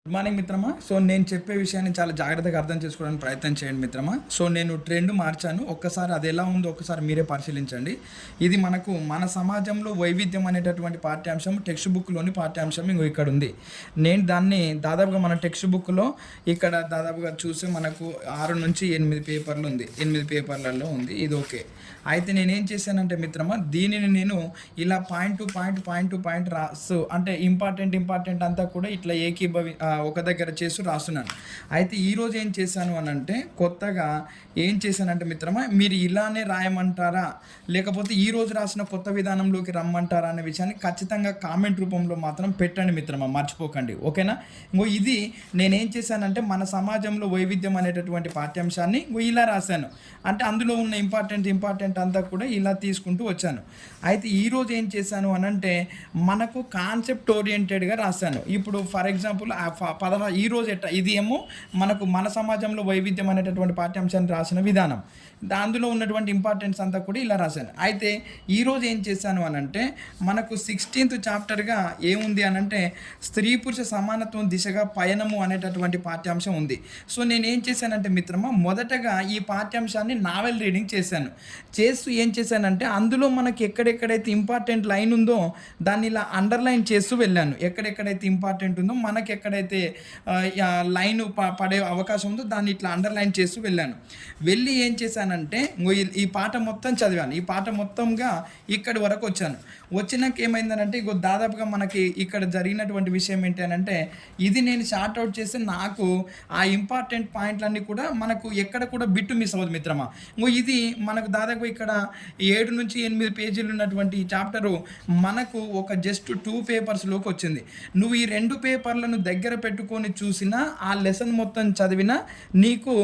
Good morning మిత్రమా. So నేను చెప్పే విషయాన్ని చాలా జాగ్రత్తగా అర్థం చేసుకోవడానికి ప్రయత్నం చేయండి మిత్రమా. సో నేను ట్రెండ్ మార్చాను, ఒక్కసారి అది ఎలా ఉందో ఒక్కసారి మీరే పరిశీలించండి. ఇది మనకు మన సమాజంలో వైవిధ్యం అనేటటువంటి పాఠ్యాంశం టెక్స్ట్ బుక్లోని పాఠ్యాంశం ఇంకో ఇక్కడ ఉంది. నేను దాన్ని దాదాపుగా మన టెక్స్ట్ బుక్లో ఇక్కడ దాదాపుగా చూస్తే మనకు 6 నుంచి 8 పేపర్లు ఉంది, 8 పేపర్లలో ఉంది. ఇది ఓకే. అయితే నేనేం చేశానంటే మిత్రమా, దీనిని నేను ఇలా పాయింట్ టు పాయింట్ రాసు, అంటే ఇంపార్టెంట్ అంతా కూడా ఇట్లా ఒక దగ్గర చేసి రాస్తున్నాను. అయితే ఈరోజు ఏం చేశాను అని అంటే, కొత్తగా ఏం చేశానంటే మిత్రమా, మీరు ఇలానే రాయమంటారా లేకపోతే ఈరోజు రాసిన కొత్త విధానంలోకి రమ్మంటారా అనే విషయాన్ని ఖచ్చితంగా కామెంట్ రూపంలో మాత్రం పెట్టండి మిత్రమా, మర్చిపోకండి. ఓకేనా? ఇంకో ఇది నేనేం చేశానంటే, మన సమాజంలో వైవిధ్యం అనేటటువంటి పాఠ్యాంశాన్ని ఇలా రాశాను. అంటే అందులో ఉన్న ఇంపార్టెంట్ అంతా కూడా ఇలా తీసుకుంటూ వచ్చాను. అయితే ఈరోజు ఏం చేశాను అని అంటే, మనకు కాన్సెప్ట్ ఓరియంటెడ్గా రాశాను. ఇప్పుడు ఫర్ ఎగ్జాంపుల్ ఈరోజు ఇది ఏమో మనకు మన సమాజంలో వైవిధ్యం అనేటటువంటి పాఠ్యాంశాన్ని రాసిన విధానం, అందులో ఉన్నటువంటి ఇంపార్టెన్స్ అంతా కూడా ఇలా రాశాను. అయితే ఈరోజు ఏం చేశాను అని అంటే, మనకు 16th చాప్టర్గా ఏముంది అని అంటే, స్త్రీ పురుష సమానత్వం దిశగా పయనము అనేటటువంటి పాఠ్యాంశం ఉంది. సో నేను ఏం చేశానంటే మిత్రమా, మొదటగా ఈ పాఠ్యాంశాన్ని నావెల్ రీడింగ్ చేస్తూ ఏం చేశానంటే, అందులో మనకి ఎక్కడెక్కడైతే ఇంపార్టెంట్ లైన్ ఉందో దాన్ని ఇలా అండర్లైన్ చేస్తూ వెళ్ళాను. ఎక్కడెక్కడైతే ఇంపార్టెంట్ ఉందో, మనకి ఎక్కడైతే లైన్ పడే అవకాశం ఉందో దాన్ని ఇట్లా అండర్లైన్ చేస్తూ వెళ్ళి ఏం చేశానంటే, ఈ పాట మొత్తం చదివాను. ఈ పాట మొత్తంగా ఇక్కడి వరకు వచ్చినాక ఏమైందనంటే, దాదాపుగా మనకి ఇక్కడ జరిగినటువంటి విషయం ఏంటి అని అంటే, ఇది నేను షార్ట్ అవుట్ చేస్తే నాకు ఆ ఇంపార్టెంట్ పాయింట్లన్నీ కూడా మనకు ఎక్కడ కూడా బిట్టు మిస్ అవ్వదు మిత్రమా. ఇది మనకు దాదాపు ఇక్కడ 7 నుంచి 8 పేజీలు ఉన్నటువంటి ఈ చాప్టరు మనకు ఒక జస్ట్ 2 పేపర్స్లోకి వచ్చింది. నువ్వు ఈ 2 పేపర్లను దగ్గర పెట్టుకొని చూసినా, ఆ లెసన్ మొత్తం చదివినా నీకు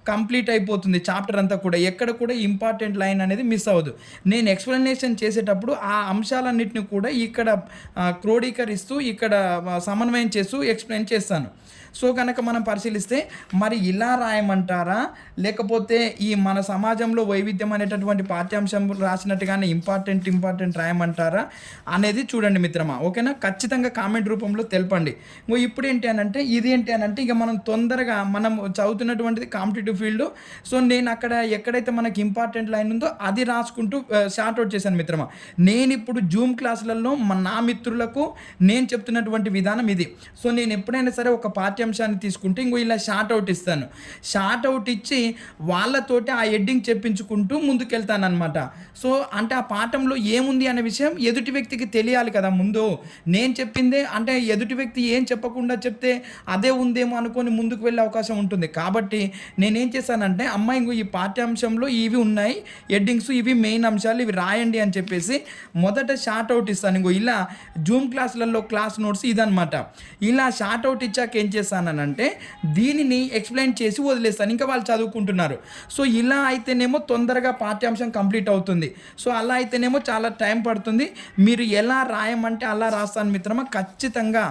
కంప్లీట్ అయిపోతుంది చాప్టర్ అంతా కూడా. ఎక్కడ కూడా ఇంపార్టెంట్ లైన్ అనేది మిస్ అవ్వదు. నేను ఎక్స్ప్లెనేషన్ చేసేటప్పుడు ఆ అంశాలన్నింటినీ కూడా ఇక్కడ క్రోడీకరిస్తూ, ఇక్కడ సమన్వయం చేస్తూ ఎక్స్ప్లెయిన్ చేస్తాను. సో కనుక మనం పరిశీలిస్తే, మరి ఇలా రాయమంటారా లేకపోతే ఈ మన సమాజంలో వైవిధ్యం అనేటటువంటి పాఠ్యాంశం రాసినట్టుగానే ఇంపార్టెంట్ రాయమంటారా అనేది చూడండి మిత్రమా. ఓకేనా? ఖచ్చితంగా కామెంట్ రూపంలో తెలపండి. ఇప్పుడు ఏంటి అని అంటే, ఇది ఏంటి అని అంటే, ఇక మనం తొందరగా మనం చదువుతున్నటువంటిది కాంపిటేటివ్ ఫీల్డ్. సో నేను అక్కడ ఎక్కడైతే మనకి ఇంపార్టెంట్ లైన్ ఉందో అది రాసుకుంటూ షార్ట్ అవుట్ చేశాను మిత్రమా. నేను ఇప్పుడు జూమ్ క్లాసులలో నా మిత్రులకు నేను చెప్తున్నటువంటి విధానం ఇది. సో నేను ఎప్పుడైనా సరే ఒక పాఠ్యాంశాన్ని తీసుకుంటే ఇలా షార్ట్ అవుట్ ఇస్తాను. షార్ట్ అవుట్ ఇచ్చి వాళ్ళతోటి ఆ హెడ్డింగ్ చెప్పించుకుంటూ ముందుకెళ్తాను అనమాట. సో అంటే ఆ పాఠంలో ఏముంది అనే విషయం ఎదుటి వ్యక్తికి తెలియాలి కదా ముందు. నేను చెప్పిందే అంటే ఎదుటి వ్యక్తి ఏం చెప్పకుండా చెప్తే అదే ఉందేమో అనుకొని ముందుకు వెళ్ళే అవకాశం ఉంటుంది. కాబట్టి నేనేం చేశానంటే, అమ్మాయి ఈ పాఠ్యాంశంలో ఇవి ఉన్నాయి హెడ్డింగ్స్, ఇవి మెయిన్ అంశాలు, ఇవి రాయండి అని చెప్పేసి మొదట షార్ట్ అవుట్ ఇస్తాను. ఇలా జూమ్ క్లాసులలో క్లాస్ నోట్స్ ఇదనమాట. ఇలా షార్ట్ అవుట్ ఇచ్చాక ఏం చేస్తానంటే, దీనిని ఎక్స్ప్లెయిన్ చేసి వదిలేస్తాను, ఇంకా వాళ్ళు చదువుకుంటున్నారు. సో ఇలా అయితేనేమో తొందరగా పాఠ్యాంశం కంప్లీట్ అవుతుంది. సో అలా అయితేనేమో చాలా టైం పడుతుంది. మీరు ఎలా రాయమంటే అలా రాస్తాను మిత్రమా. ఖచ్చితంగా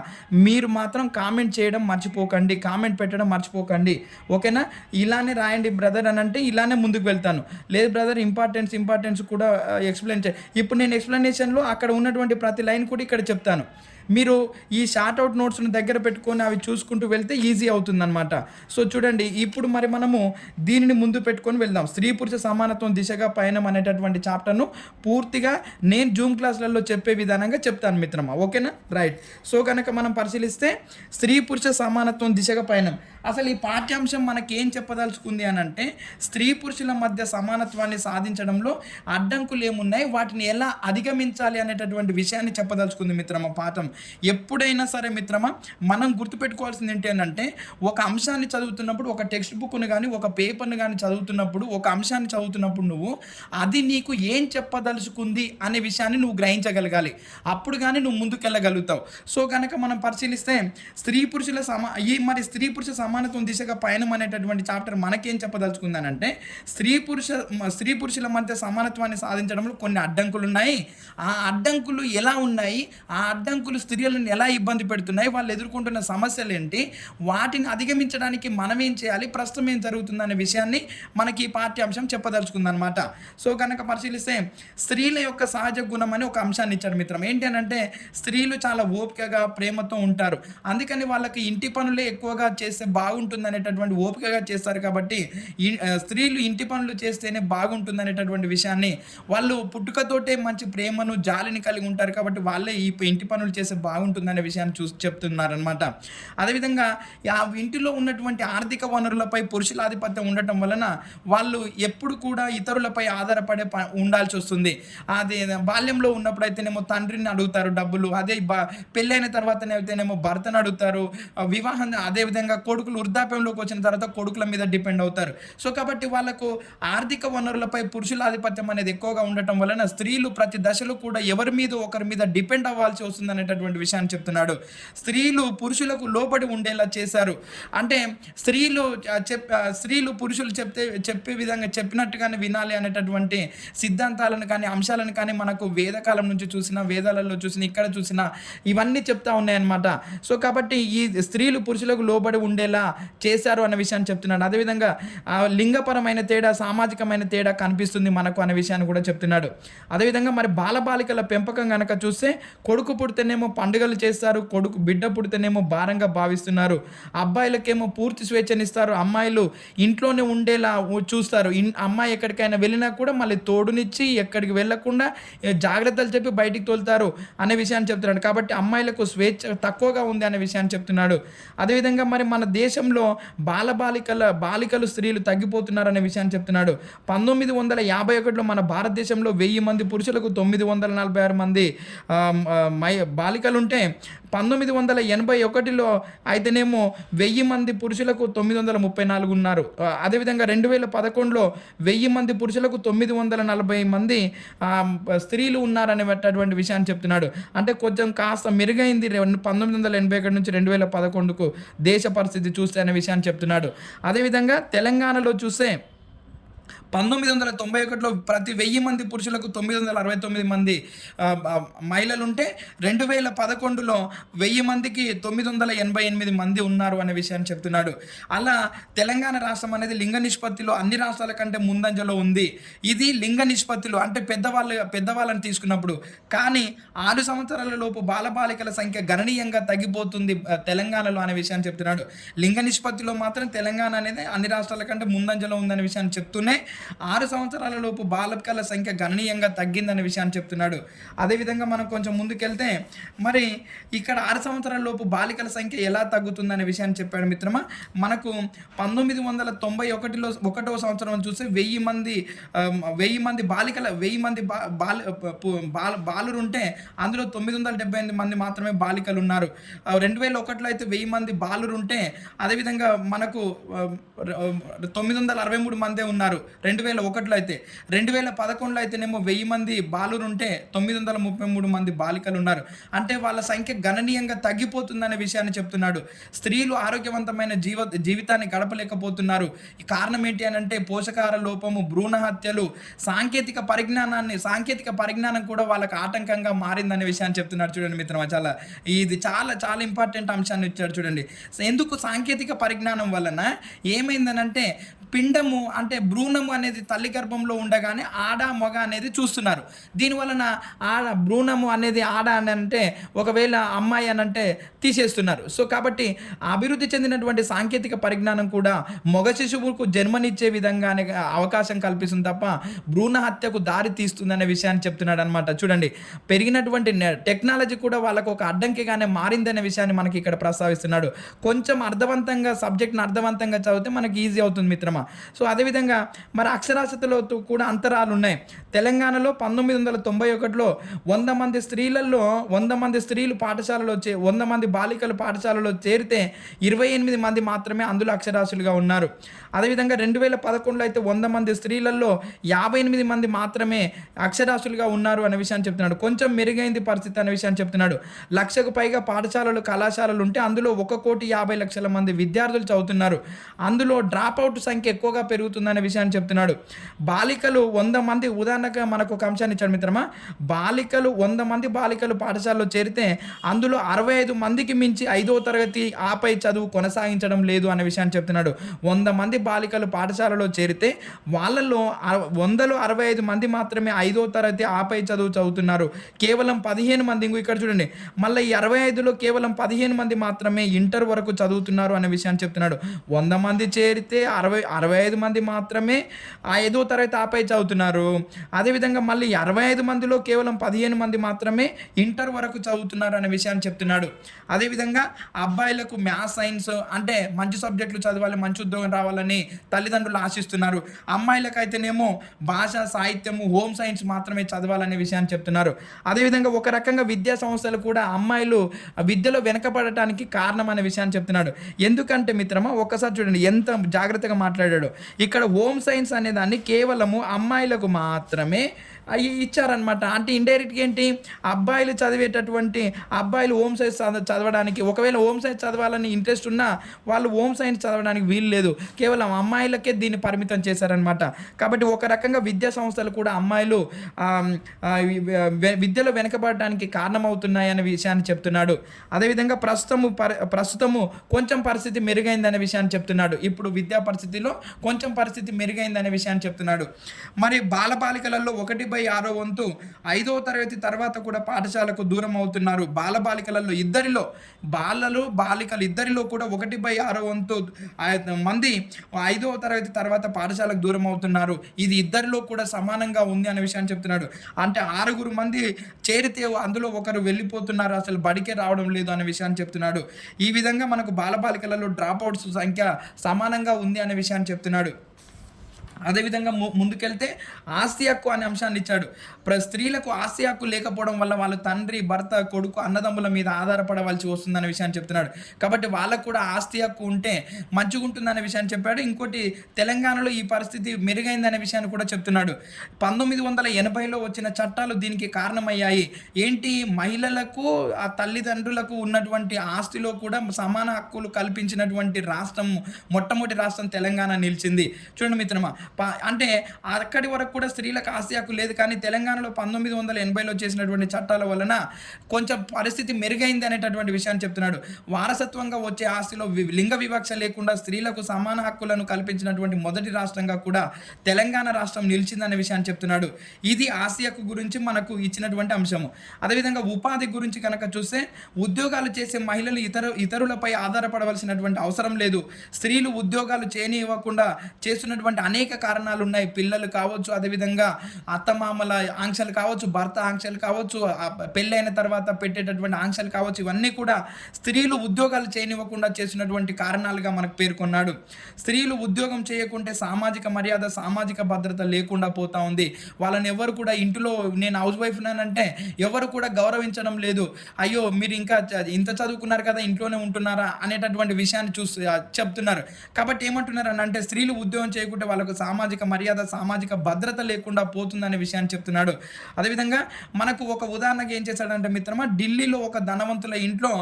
మీరు మాత్రం కామెంట్ చేయడం మర్చిపోకండి, కామెంట్ పెట్టడం మర్చిపోకండి. ఓకేనా? ఇలానే రాయండి బ్రదర్ అని అంటే ఇలానే ముందుకు వెళ్తాను. లేదు బ్రదర్ ఇంపార్టెన్స్ కూడా ఎక్స్ప్లెయిన్ ఇప్పుడు నేను ఎక్స్ప్లెనేషన్లో అక్కడ ఉన్నటువంటి ప్రతి లైన్ కూడా ఇక్కడ చెప్తాను. మీరు ఈ షార్ట్ అవుట్ నోట్స్ను దగ్గర పెట్టుకొని అవి చూసుకుంటూ వెళ్తే ఈజీ అవుతుందన్నమాట. సో చూడండి, ఇప్పుడు మరి మనము దీనిని ముందు పెట్టుకొని వెళ్దాం. స్త్రీ పురుష సమానత్వం దిశగా పయనం అనేటటువంటి చాప్టర్ను పూర్తిగా నేను జూమ్ క్లాసులలో చెప్పే విధానంగా చెప్తాను మిత్రమా. ఓకేనా? రైట్. సో కనుక మనం పరిశీలిస్తే, స్త్రీ పురుష సమానత్వం దిశగా పయనం, అసలు ఈ పాఠ్యాంశం మనకేం చెప్పదలుచుకుంది అని అంటే, స్త్రీ పురుషుల మధ్య సమానత్వాన్ని సాధించడంలో అడ్డంకులు ఏమున్నాయి, వాటిని ఎలా అధిగమించాలి అనేటటువంటి విషయాన్ని చెప్పదలుచుకుంది మిత్రమా పాఠం. ఎప్పుడైనా సరే మిత్రమా, మనం గుర్తుపెట్టుకోవాల్సింది ఏంటి అని అంటే, ఒక అంశాన్ని చదువుతున్నప్పుడు, ఒక టెక్స్ట్ బుక్ను కానీ ఒక పేపర్ను కానీ చదువుతున్నప్పుడు, ఒక అంశాన్ని చదువుతున్నప్పుడు నువ్వు అది నీకు ఏం చెప్పదలుచుకుంది అనే విషయాన్ని నువ్వు గ్రహించగలగాలి. అప్పుడు కానీ నువ్వు ముందుకెళ్ళగలుగుతావు. సో కనుక మనం పరిశీలిస్తే, స్త్రీ పురుష సమానత్వం దిశగా పయనం అనేటటువంటి చాప్టర్ మనకేం చెప్పదలుచుకుందనంటే స్త్రీ పురుషుల మధ్య సమానత్వాన్ని సాధించడంలో కొన్ని అడ్డంకులు ఉన్నాయి. ఆ అడ్డంకులు ఎలా ఉన్నాయి, ఆ అడ్డంకులు స్త్రీలను ఎలా ఇబ్బంది పెడుతున్నాయి, వాళ్ళు ఎదుర్కొంటున్న సమస్యలు ఏంటి, వాటిని అధిగమించడానికి మనం ఏం చేయాలి, ప్రస్తుతం ఏం జరుగుతుందనే విషయాన్ని మనకి ఈ పాఠ్యాంశం చెప్పదలుచుకుందనమాట. సో కనుక పరిశీలిస్తే స్త్రీల యొక్క సహజ గుణం అని ఒక అంశాన్ని ఇచ్చాడు మిత్రం. ఏంటి అని అంటే స్త్రీలు చాలా ఓపికగా ప్రేమతో ఉంటారు, అందుకని వాళ్ళకి ఇంటి పనులే ఎక్కువగా చేస్తే బాగుంటుంది అనేటటువంటి ఓపికగా చేస్తారు. కాబట్టి స్త్రీలు ఇంటి పనులు చేస్తేనే బాగుంటుంది అనేటటువంటి విషయాన్ని, వాళ్ళు పుట్టుకతోటే మంచి ప్రేమను జాలిని కలిగి ఉంటారు కాబట్టి వాళ్ళే ఈ ఇంటి పనులు చేస్తే బాగుంటుందనే విషయాన్ని చెప్తున్నారనమాట. అదేవిధంగా ఆ ఇంటిలో ఉన్నటువంటి ఆర్థిక వనరులపై పురుషుల ఆధిపత్యం ఉండటం వలన వాళ్ళు ఎప్పుడు కూడా ఇతరులపై ఆధారపడే ఉండాల్సి వస్తుంది. అది బాల్యంలో ఉన్నప్పుడు అయితేనేమో తండ్రిని అడుగుతారు డబ్బులు, అదే పెళ్ళైన తర్వాతనే అయితేనేమో భర్తను అడుగుతారు, వివాహం అదేవిధంగా కొడుకులు వృద్ధాప్యంలోకి వచ్చిన తర్వాత కొడుకుల మీద డిపెండ్ అవుతారు. సో కాబట్టి వాళ్ళకు ఆర్థిక వనరులపై పురుషుల ఆధిపత్యం అనేది ఎక్కువగా ఉండటం వలన స్త్రీలు ప్రతి దశలో కూడా ఎవరి మీద ఒకరి మీద డిపెండ్ అవ్వాల్సి వస్తుంది అనేటటువంటి విషయాన్ని చెప్తున్నాడు. స్త్రీలు పురుషులకు లోబడి ఉండేలా చేశారు. అంటే స్త్రీలు పురుషులు చెప్పే విధంగా చెప్పినట్టుగానే వినాలి అనేటటువంటి సిద్ధాంతాలను కానీ అంశాలను కానీ మనకు వేదకాలం నుంచి చూసినా, వేదాలలో చూసినా, ఇక్కడ చూసినా ఇవన్నీ చెప్తా ఉన్నాయన్నమాట. సో కాబట్టి ఈ స్త్రీలు పురుషులకు లోబడి ఉండేలా చేశారు అనే విషయాన్ని చెప్తున్నాడు. అదేవిధంగా లింగపరమైన తేడా, సామాజికమైన తేడా కనిపిస్తుంది మనకు అనే విషయాన్ని కూడా చెప్తున్నాడు. అదేవిధంగా మరి బాలబాలికల పెంపకం కనుక చూస్తే కొడుకు పుడితేనేమో పండుగలు చేస్తారు, బిడ్డ పుడితేనేమో భారంగా భావిస్తున్నారు. అబ్బాయిలకేమో పూర్తి స్వేచ్ఛనిస్తారు, అమ్మాయిలు ఇంట్లోనే ఉండేలా చూస్తారు. అమ్మాయి ఎక్కడికైనా వెళ్ళినా కూడా మళ్ళీ తోడునిచ్చి ఎక్కడికి వెళ్ళకుండా జాగ్రత్తలు చెప్పి బయటికి తోలుతారు అనే విషయాన్ని చెప్తున్నాడు. కాబట్టి అమ్మాయిలకు స్వేచ్ఛ తక్కువగా ఉంది అనే విషయాన్ని చెప్తున్నాడు. అదేవిధంగా మరి మన దేశంలో బాలికలు స్త్రీలు తగ్గిపోతున్నారు అనే విషయాన్ని చెప్తున్నాడు. 1951లో మన భారతదేశంలో 1000 మంది పురుషులకు 946 మంది బాలికలు ఉంటే 1981లో అయితేనేమో 1000 మంది పురుషులకు 934 ఉన్నారు. అదేవిధంగా 2011లో 1000 మంది పురుషులకు 940 మంది స్త్రీలు ఉన్నారనేటటువంటి విషయాన్ని చెప్తున్నాడు. అంటే కొంచెం కాస్త మెరుగైంది 1981 నుంచి 2011కు దేశ పరిస్థితి చూస్తే అనే విషయాన్ని చెప్తున్నాడు. అదేవిధంగా తెలంగాణలో చూస్తే 1991లో ప్రతి 1000 మంది పురుషులకు 969 మంది మహిళలు ఉంటే 2011లో 1000 మందికి 988 మంది ఉన్నారు అనే విషయాన్ని చెప్తున్నాడు. అలా తెలంగాణ రాష్ట్రం అనేది లింగ నిష్పత్తిలో అన్ని రాష్ట్రాల కంటే ముందంజలో ఉంది. ఇది లింగ నిష్పత్తిలో అంటే పెద్దవాళ్ళని తీసుకున్నప్పుడు. కానీ 6 సంవత్సరాల లోపు బాలబాలికల సంఖ్య గణనీయంగా తగ్గిపోతుంది తెలంగాణలో అనే విషయాన్ని చెప్తున్నాడు. లింగ నిష్పత్తిలో మాత్రం తెలంగాణ అనేది అన్ని రాష్ట్రాల కంటే ముందంజలో ఉందనే విషయాన్ని చెప్తూనే 6 సంవత్సరాల లోపు బాలికల సంఖ్య గణనీయంగా తగ్గిందనే విషయాన్ని చెప్తున్నాడు. అదేవిధంగా మనం కొంచెం ముందుకెళ్తే మరి ఇక్కడ 6 సంవత్సరాల లోపు బాలికల సంఖ్య ఎలా తగ్గుతుందనే విషయాన్ని చెప్పాడు మిత్రమా. మనకు 1991లో 1వ సంవత్సరం చూస్తే 1000 మంది బాలురు ఉంటే అందులో 978 మంది మాత్రమే బాలికలు ఉన్నారు. 2001లో అయితే 1000 మంది బాలురు ఉంటే అదేవిధంగా మనకు 963 మందే ఉన్నారు 2001లో అయితే. 2011లో అయితేనేమో 1000 మంది బాలురు ఉంటే 933 మంది బాలికలు ఉన్నారు. అంటే వాళ్ళ సంఖ్య గణనీయంగా తగ్గిపోతుందనే విషయాన్ని చెప్తున్నాడు. స్త్రీలు ఆరోగ్యవంతమైన జీవితాన్ని గడపలేకపోతున్నారు. ఈ కారణం ఏంటి అని అంటే పోషకాహార లోపము, భ్రూణ హత్యలు, సాంకేతిక పరిజ్ఞానం కూడా వాళ్ళకి ఆటంకంగా మారిందనే విషయాన్ని చెప్తున్నాడు. చూడండి మిత్రమా, ఇది చాలా చాలా ఇంపార్టెంట్ అంశాన్ని ఇచ్చాడు. చూడండి, ఎందుకు సాంకేతిక పరిజ్ఞానం వలన ఏమైందనంటే పిండము అంటే భ్రూణము అనేది తల్లి గర్భంలో ఉండగానే ఆడ మగ అనేది చూస్తున్నారు. దీనివలన భ్రూణము అనేది ఆడ అని అంటే ఒకవేళ అమ్మాయి అని అంటే తీసేస్తున్నారు. సో కాబట్టి అభివృద్ధి చెందినటువంటి సాంకేతిక పరిజ్ఞానం కూడా మగ శిశువుకు జన్మనిచ్చే విధంగానే అవకాశం కల్పిస్తుంది తప్ప భ్రూణ హత్యకు దారి తీస్తుందనే విషయాన్ని చెప్తున్నాడు అనమాట. చూడండి, పెరిగినటువంటి టెక్నాలజీ కూడా వాళ్ళకు ఒక అడ్డంకిగానే మారిందనే విషయాన్ని మనకి ఇక్కడ ప్రస్తావిస్తున్నాడు. కొంచెం సబ్జెక్ట్ని అర్థవంతంగా చదివితే మనకి ఈజీ అవుతుంది మిత్రమా. సో అదేవిధంగా మరి అక్షరాస్యతలో కూడా అంతరాలు ఉన్నాయి. తెలంగాణలో 1991లో 100 మంది స్త్రీలలో 100 మంది స్త్రీలు పాఠశాలలో 100 మంది బాలికలు పాఠశాలలో చేరితే 28 మంది మాత్రమే అందులో అక్షరాస్యులుగా ఉన్నారు. అదేవిధంగా 2011లో అయితే 100 మంది స్త్రీలలో 58 మంది మాత్రమే అక్షరాస్యులుగా ఉన్నారు అనే విషయాన్ని చెప్తున్నాడు. కొంచెం మెరుగైంది పరిస్థితి అనే విషయాన్ని చెప్తున్నాడు. 1,00,000కు పైగా పాఠశాలలు కళాశాలలు ఉంటే అందులో 1,50,00,000 మంది విద్యార్థులు చదువుతున్నారు. అందులో డ్రాప్ అవుట్ సంఖ్య ఎక్కువగా పెరుగుతుందనే విషయాన్ని చెప్తున్నాడు. బాలికలు 100 మంది, ఉదాహరణగా మనకు ఒక అంశాన్ని ఇచ్చాడు మిత్రమా. బాలికలు 100 మంది బాలికలు పాఠశాలలో చేరితే అందులో 65 మందికి మించి 5వ తరగతి ఆపై చదువు కొనసాగించడం లేదు అనే విషయాన్ని చెప్తున్నాడు. 100 మంది బాలికలు పాఠశాలలో చేరితే వాళ్ళలో 100లో 65 మంది మాత్రమే 5వ తరగతి ఆపై చదువు చదువుతున్నారు. కేవలం 15 మంది, ఇక్కడ చూడండి, మళ్ళీ ఈ 65లో కేవలం 15 మంది మాత్రమే ఇంటర్ వరకు చదువుతున్నారు అనే విషయాన్ని చెప్తున్నాడు. 100 మంది చేరితే 65 మంది మాత్రమే 5వ తరగతి ఆపై చదువుతున్నారు. అదేవిధంగా మళ్ళీ 65 మందిలో కేవలం 15 మంది మాత్రమే ఇంటర్ వరకు చదువుతున్నారు అనే విషయాన్ని చెప్తున్నాడు. అదేవిధంగా అబ్బాయిలకు మ్యాథ్స్, సైన్స్ అంటే మంచి సబ్జెక్టులు చదవాలి, మంచి ఉద్యోగం రావాలని తల్లిదండ్రులు ఆశిస్తున్నారు. అమ్మాయిలకైతేనేమో భాష, సాహిత్యము, హోమ్ సైన్స్ మాత్రమే చదవాలనే విషయాన్ని చెప్తున్నారు. అదేవిధంగా ఒక రకంగా విద్యా సంస్థలు కూడా అమ్మాయిలు విద్యలో వెనకబడటానికి కారణం అనే విషయాన్ని చెప్తున్నాడు. ఎందుకంటే మిత్రమా, ఒక్కసారి చూడండి ఎంత జాగ్రత్తగా మాట్లాడాడు. ఇక్కడ హోమ్ సైన్స్ అనే దాన్ని కేవలము అమ్మాయిలకు మాత్రమే ఇచ్చారనమాట. అంటే ఇండైరెక్ట్గా ఏంటి, అబ్బాయిలు అబ్బాయిలు హోమ్ సైన్స్ చదవడానికి, ఒకవేళ హోమ్ సైన్స్ చదవాలని ఇంట్రెస్ట్ ఉన్నా వాళ్ళు హోమ్ సైన్స్ చదవడానికి వీలు లేదు, కేవలం అమ్మాయిలకే దీన్ని పరిమితం చేశారనమాట. కాబట్టి ఒక రకంగా విద్యా సంస్థలు కూడా అమ్మాయిలు విద్యలో వెనకబడడానికి కారణమవుతున్నాయనే విషయాన్ని చెప్తున్నాడు. అదేవిధంగా ప్రస్తుతము కొంచెం పరిస్థితి మెరుగైందనే విషయాన్ని చెప్తున్నాడు. ఇప్పుడు విద్యా పరిస్థితిలో కొంచెం పరిస్థితి మెరుగైందనే విషయాన్ని చెప్తున్నాడు. మరి బాలబాలికలలో 1/6 వంతు 5వ తరగతి తర్వాత కూడా పాఠశాలకు దూరం అవుతున్నారు. బాలబాలికలలో బాలికలు ఇద్దరిలో కూడా 1/6 వంతు మంది 5వ తరగతి తర్వాత పాఠశాలకు దూరం అవుతున్నారు. ఇది ఇద్దరిలో కూడా సమానంగా ఉంది అనే విషయాన్ని చెప్తున్నాడు. అంటే 6 మంది చేరితే అందులో ఒకరు వెళ్ళిపోతున్నారు, అసలు బడికే రావడం లేదు అనే విషయాన్ని చెప్తున్నాడు. ఈ విధంగా మనకు బాలబాలికలలో డ్రాప్ అవుట్స్ సంఖ్య సమానంగా ఉంది అనే విషయాన్ని చెప్తున్నాడు. అదేవిధంగా ముందుకెళ్తే ఆస్తి హక్కు అనే అంశాన్ని ఇచ్చాడు. స్త్రీలకు ఆస్తి హక్కు లేకపోవడం వల్ల వాళ్ళ తండ్రి, భర్త, కొడుకు, అన్నదమ్ముల మీద ఆధారపడవలసి వస్తుందనే విషయాన్ని చెప్తున్నాడు. కాబట్టి వాళ్ళకు కూడా ఆస్తి హక్కు ఉంటే మంచిగా ఉంటుందనే విషయాన్ని చెప్పాడు. ఇంకోటి, తెలంగాణలో ఈ పరిస్థితి మెరుగైందనే విషయాన్ని కూడా చెప్తున్నాడు. 1980లో వచ్చిన చట్టాలు దీనికి కారణమయ్యాయి. ఏంటి, మహిళలకు ఆ తల్లిదండ్రులకు ఉన్నటువంటి ఆస్తిలో కూడా సమాన హక్కులు కల్పించినటువంటి రాష్ట్రం, మొట్టమొదటి రాష్ట్రం తెలంగాణ నిలిచింది. చూడండి మిత్రమా, అంటే అక్కడి వరకు కూడా స్త్రీలకు ఆస్తి హక్కు లేదు, కానీ తెలంగాణలో 1980లో చేసినటువంటి చట్టాల వలన కొంచెం పరిస్థితి మెరుగైంది అనేటటువంటి విషయాన్ని చెప్తున్నాడు. వారసత్వంగా వచ్చే ఆస్తిలో లింగ వివక్ష లేకుండా స్త్రీలకు సమాన హక్కులను కల్పించినటువంటి మొదటి రాష్ట్రంగా కూడా తెలంగాణ రాష్ట్రం నిలిచిందనే విషయాన్ని చెప్తున్నాడు. ఇది ఆస్తి హక్కు గురించి మనకు ఇచ్చినటువంటి అంశము. అదేవిధంగా ఉపాధి గురించి కనుక చూస్తే, ఉద్యోగాలు చేసే మహిళలు ఇతరులపై ఆధారపడవలసినటువంటి అవసరం లేదు. స్త్రీలు ఉద్యోగాలు చేయనివ్వకుండా చేస్తున్నటువంటి అనేక కారణాలు ఉన్నాయి. పిల్లలు కావచ్చు, అదేవిధంగా అత్తమామల ఆంక్షలు కావచ్చు, భర్త ఆంక్షలు కావచ్చు, పెళ్ళైన తర్వాత పెట్టేటటువంటి ఆంక్షలు కావచ్చు, ఇవన్నీ కూడా స్త్రీలు ఉద్యోగాలు చేయనివ్వకుండా చేసినటువంటి కారణాలుగా మనకు పేర్కొన్నాడు. స్త్రీలు ఉద్యోగం చేయకుంటే సామాజిక మర్యాద, సామాజిక భద్రత లేకుండా పోతా ఉంది. వాళ్ళని ఎవరు కూడా ఇంట్లో నేను హౌస్ వైఫ్ అంటే ఎవరు కూడా గౌరవించడం లేదు. అయ్యో మీరు ఇంకా ఇంత చదువుకున్నారు కదా, ఇంట్లోనే ఉంటున్నారా అనేటటువంటి విషయాన్ని చెప్తున్నారు. కాబట్టి ఏమంటున్నారు అంటే, స్త్రీలు ఉద్యోగం చేయకుంటే వాళ్ళకు సామాజిక మర్యాద, సామాజిక భద్రత లేకుండా పోతుందనే విషయాన్ని చెప్తున్నాడు. అదేవిధంగా మనకు ఒక ఉదాహరణగా ఏం చేశాడంటే మిత్రమా, ఢిల్లీలో ఒక ధనవంతుల ఇంట్లో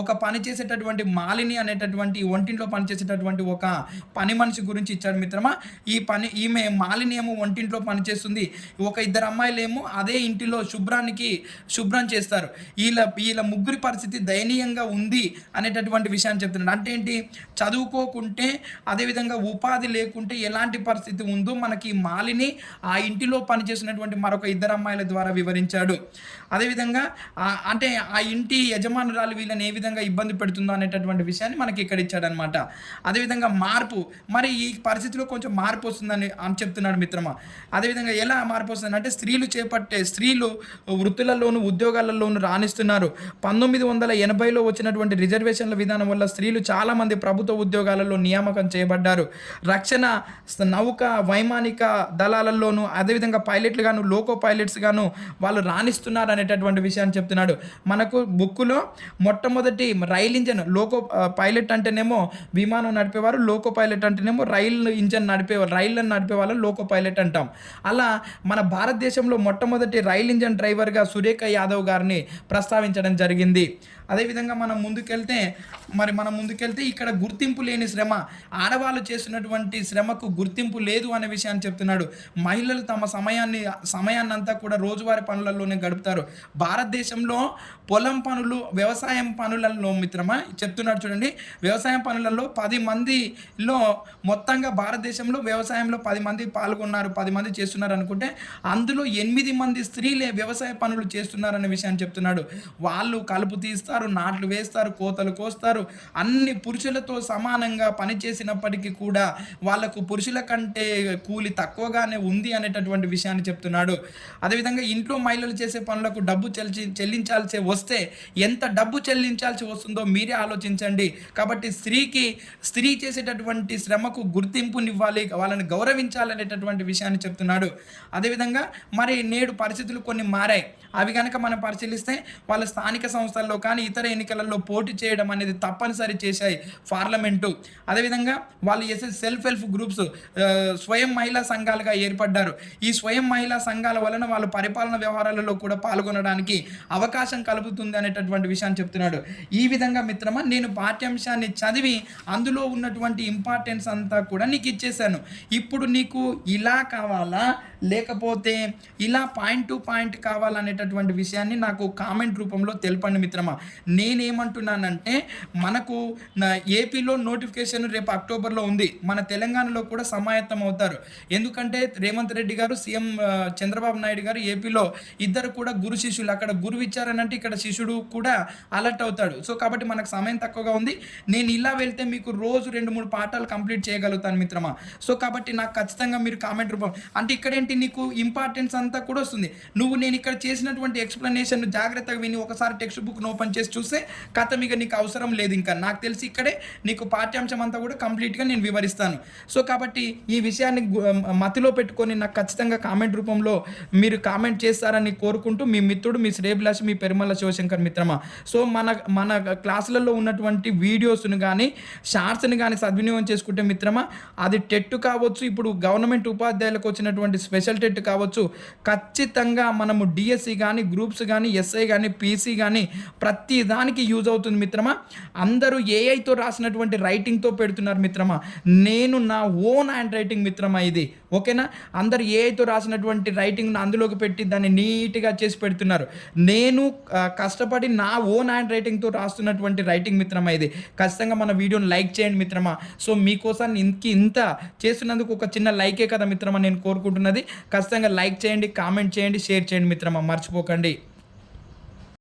ఒక పని చేసేటటువంటి మాలిని అనేటటువంటి వంటింట్లో పనిచేసేటటువంటి ఒక పని మనిషి గురించి ఇచ్చాడు మిత్రమా. ఈమె మాలిని ఏమో వంటింట్లో పనిచేస్తుంది, ఒక 2 అమ్మాయిలు ఏమో అదే ఇంటిలో శుభ్రం చేస్తారు. వీళ్ళ ముగ్గురి పరిస్థితి దయనీయంగా ఉంది అనేటటువంటి విషయాన్ని చెప్తున్నాడు. అంటే ఏంటి, చదువుకోకుంటే, అదేవిధంగా ఉపాధి లేకుంటే ఎలాంటి పరిస్థితి ఉందో మనకి మాలిని ఆ ఇంటిలో పనిచేసినటువంటి మరొక 2 అమ్మాయిల ద్వారా వివరించాడు. అదేవిధంగా అంటే ఆ ఇంటి యజమానురాలు వీళ్ళని ఏ విధంగా ఇబ్బంది పెడుతుందో అనేటటువంటి విషయాన్ని మనకి ఇక్కడ ఇచ్చాడనమాట. అదేవిధంగా మరి ఈ పరిస్థితిలో కొంచెం మార్పు వస్తుందని చెప్తున్నాడు మిత్రమా. అదేవిధంగా ఎలా మార్పు వస్తుంది అంటే, స్త్రీలు వృత్తులలోను ఉద్యోగాలలోనూ రాణిస్తున్నారు. 1980లో వచ్చినటువంటి రిజర్వేషన్ల విధానం వల్ల స్త్రీలు చాలామంది ప్రభుత్వ ఉద్యోగాలలో నియామకం చేయబడ్డారు. రక్షణ, నౌక, వైమానిక దళాలలోను అదేవిధంగా పైలట్లు గాను లోకో పైలట్స్ గాను వాళ్ళు రాణిస్తున్నారు అనేటటువంటి విషయాన్ని చెప్తున్నాడు. మనకు బుక్కులో మొట్టమొదటి రైల్ ఇంజన్ పైలట్ అంటేనేమో విమానం నడిపేవారు, లోకో పైలట్ అంటేనేమో రైళ్లను నడిపే వాళ్ళని లోకో పైలట్ అంటాం. అలా మన భారతదేశంలో మొట్టమొదటి రైల్ ఇంజన్ డ్రైవర్గా సురేఖ యాదవ్ గారిని ప్రస్తావించడం జరిగింది. అదేవిధంగా మనం ముందుకెళ్తే ఇక్కడ గుర్తింపు లేని శ్రమ, ఆడవాళ్ళు చేస్తున్నటువంటి శ్రమకు గుర్తింపు లేదు అనే విషయాన్ని చెప్తున్నాడు. మహిళలు తమ సమయాన్నంతా కూడా రోజువారీ పనులలోనే గడుపుతారు. భారతదేశంలో పొలం పనులు, వ్యవసాయం పనులలో మిత్రమా చెప్తున్నాడు చూడండి, వ్యవసాయం పనులలో 10 మందిలో మొత్తంగా భారతదేశంలో వ్యవసాయంలో 10 మంది పాల్గొన్నారు, 10 మంది చేస్తున్నారు అనుకుంటే అందులో 8 మంది స్త్రీలే వ్యవసాయ పనులు చేస్తున్నారనే విషయాన్ని చెప్తున్నాడు. వాళ్ళు కలుపు తీస్తారు, నాట్లు వేస్తారు, కోతలు కోస్తారు, అన్ని పురుషులతో సమానంగా పనిచేసినప్పటికీ కూడా వాళ్ళకు పురుషుల కంటే కూలి తక్కువగానే ఉంది అనేటటువంటి విషయాన్ని చెప్తున్నాడు. అదేవిధంగా ఇంట్లో మహిళలు చేసే పనులకు డబ్బు చెల్లించాల్సి వస్తే ఎంత డబ్బు చెల్లించాల్సి వస్తుందో మీరే ఆలోచించండి. కాబట్టి స్త్రీ చేసేటటువంటి శ్రమకు గుర్తింపునివ్వాలి, వాళ్ళని గౌరవించాలనేటటువంటి విషయాన్ని చెప్తున్నాడు. అదేవిధంగా మరి నేడు పరిస్థితులు కొన్ని మారాయి. అవి కనుక మనం పరిశీలిస్తే వాళ్ళ స్థానిక సంస్థల్లో కానీ ఇతర ఎన్నికలలో పోటీ చేయడం అనేది తప్పనిసరి చేశాయి పార్లమెంటు. అదేవిధంగా వాళ్ళు చేసే సెల్ఫ్ హెల్ప్ గ్రూప్స్ స్వయం మహిళా సంఘాలుగా ఏర్పడ్డారు. ఈ స్వయం మహిళా సంఘాల వలన వాళ్ళు పరిపాలన వ్యవహారాలలో కూడా పాల్గొనడానికి అవకాశం కలుగుతుంది అనేటటువంటి విషయాన్ని చెప్తున్నాడు. ఈ విధంగా మిత్రమా నేను పాఠ్యాంశాన్ని చదివి అందులో ఉన్నటువంటి ఇంపార్టెన్స్ అంతా కూడా నీకు ఇచ్చేసాను. ఇప్పుడు నీకు ఇలా కావాలా లేకపోతే ఇలా పాయింట్ టు పాయింట్ కావాలనేటటువంటి విషయాన్ని నాకు కామెంట్ రూపంలో తెలపండి మిత్రమా. నేనేమంటున్నానంటే మనకు ఏపీలో నోటిఫికేషన్ రేపు అక్టోబర్లో ఉంది, మన తెలంగాణలో కూడా సమాయత్తం అవుతారు. ఎందుకంటే రేవంత్ రెడ్డి గారు, సీఎం చంద్రబాబు నాయుడు గారు ఏపీలో ఇద్దరు కూడా గురు శిష్యులు, అక్కడ గురువు ఇచ్చారనంటే ఇక్కడ శిష్యుడు కూడా అలర్ట్ అవుతాడు. సో కాబట్టి మనకు సమయం తక్కువగా ఉంది. నేను ఇలా వెళ్తే మీకు రోజు 2-3 పాఠాలు కంప్లీట్ చేయగలుగుతాను మిత్రమా. సో కాబట్టి నాకు ఖచ్చితంగా మీరు కామెంట్ రూపం అంటే ఇక్కడేంటి నీకు ఇంపార్టెన్స్ అంతా కూడా వస్తుంది. నేను ఇక్కడ చేసినటువంటి ఎక్స్ప్లెనేషన్ జాగ్రత్తగా విని ఒకసారి టెక్స్ట్ బుక్ ఓపెన్ చేసి చూస్తే కథ మీకు నీకు అవసరం లేదు. ఇంకా నాకు తెలిసి ఇక్కడే నీకు పాఠ్యాంశం అంతా కూడా కంప్లీట్గా నేను వివరిస్తాను. సో కాబట్టి ఈ విషయాన్ని మతిలో పెట్టుకొని నాకు ఖచ్చితంగా కామెంట్ రూపంలో మీరు కామెంట్ చేస్తారని కోరుకుంటూ మీ మిత్రుడు, మీ శ్రేయభిలాషి, మీ పెరుమల శివశంకర్ మిత్రమా. సో మన క్లాసులలో ఉన్నటువంటి వీడియోస్ని కానీ షార్ట్స్ని కానీ సద్వినియోగం చేసుకుంటే మిత్రమా, అది టెట్ కావచ్చు, ఇప్పుడు గవర్నమెంట్ ఉపాధ్యాయులకు వచ్చినటువంటి స్పెషల్ టెట్ కావచ్చు, ఖచ్చితంగా మనము డిఎస్సి కానీ, గ్రూప్స్ కానీ, ఎస్ఐ కానీ, పీసీ కానీ ప్రతి దానికి యూజ్ అవుతుంది మిత్రమా. అందరూ ఏఐతో రాసినటువంటి రైటింగ్తో పెడుతున్నారు మిత్రమా. నేను నా ఓన్ హ్యాండ్ రైటింగ్ మిత్రమా ఇది, ఓకేనా. అందరు ఏఐతో రాసినటువంటి రైటింగ్ను అందులోకి పెట్టి దాన్ని నీట్గా చేసి పెడుతున్నారు. నేను కష్టపడి నా ఓన్ హ్యాండ్ రైటింగ్తో రాస్తున్నటువంటి రైటింగ్ మిత్రమా ఇది. ఖచ్చితంగా మన వీడియోని లైక్ చేయండి మిత్రమా. సో మీకోసం ఇంత చేస్తున్నందుకు ఒక చిన్న లైకే కదా మిత్రమా నేను కోరుకుంటున్నది. ఖచ్చితంగా లైక్ చేయండి, కామెంట్ చేయండి, షేర్ చేయండి మిత్రమా, మర్చిపోకండి.